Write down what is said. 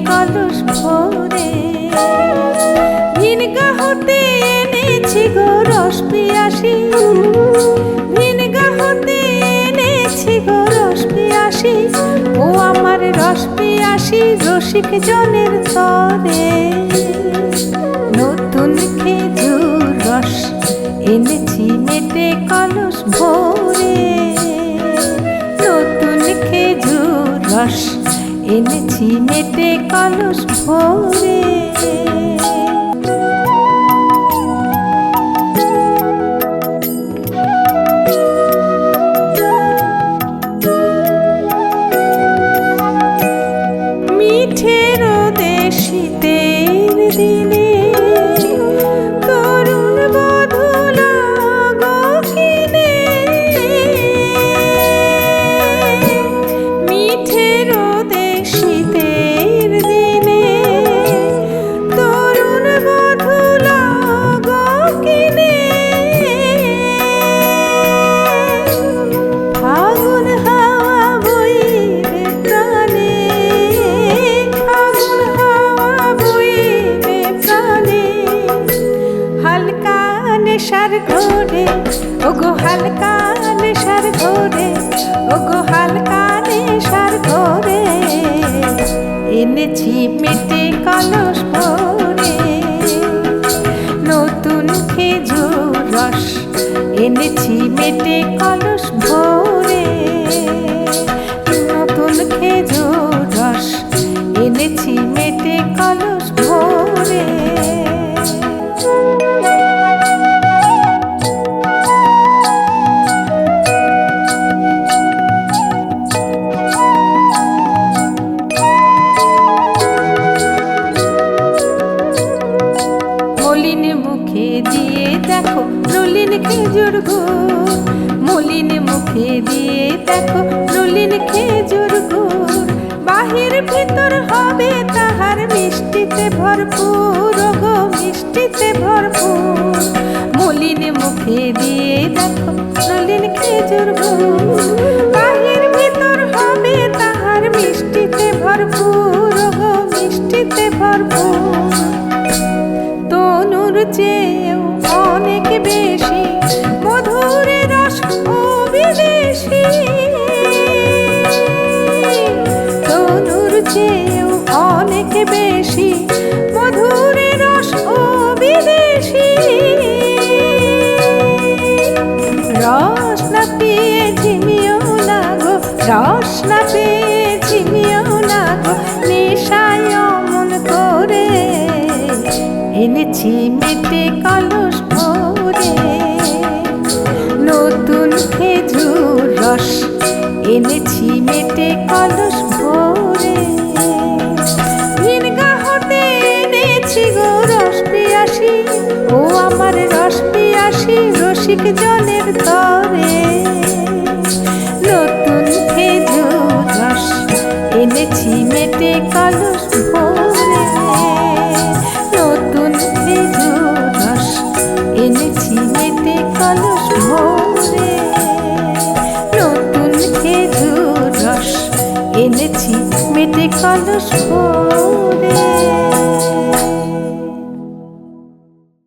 কলস ভরে। ভিনগা হতে এনেছি গো রস পিয়াসী, ভিনগা হতে এনেছি গো রস পিয়াসী। ও আমার রস পিয়াসী রসিক জনের তরে। নতুন খেজুর রস এনেছি মেটে কলস ভরে। নতুন খেজুর রস এনেছি মেটে কলস ভরে। মিঠের দেশিতের দিনে তরুণ বধূ লাগো কিনে। মিঠের দেশিতের দিনে তরুণ বধূ লাগো কিনে। ফাগুন হাওয়া বইবে প্রাণে, ফাগুন হাওয়া বইবে প্রাণে। হালকা নেশার ঘোরে ওগো হালকা নেশার ঘোরে, ওগো হালকা নেশার ঘোরে। এনেছি মেটে কলস ভরে। নতুন খেজুর রস এনেছি মেটে কলস ভরে। নতুন খেজুর রস এনেছি মেটে কলস ভরে। মলিন মুখে দিয়ে দেখো নলিন খেজুর গুড়, মলিন মুখে দিয়ে দেখো নলিন খেজুর গুড়। বাহির ভিতর হবে তাহার মিষ্টিতে ভরপুর, ওগো মিষ্টিতে ভরপুর। মলিন মুখে দিয়ে দেখো নলিন খেজুর গুড়। বাহির ভিতর হবে তাহার মিষ্টিতে ভরপুর, ওগো মিষ্টিতে ভরপুর। তনুর চেয়েও অনেক বেশি মধুর রস ও বিদেশি। তনুর চেয়েও অনেক বেশি মধুর রস ও বিদেশি। রস না পেয়ে ঝিমিও না গো, রস না পেয়ে ঝিমিও না গো। নেশায় অমন করে এনেছি মেটে কলস ভরে। নতুন খেজুর রস এনেছি মেটে কলস ভরে। ভিনগা হতে এনেছি গো রস পিয়াসী, ও আমার রস পিয়াসী রসিক জনের তরে। নতুন খেজুর রস এনেছি মেটে কলস ভরে। নতুন খেজুর রস এনেছি মেটে কলস ভরে। নতুন খেজুর রস এনেছি মেটে কলস ভরে।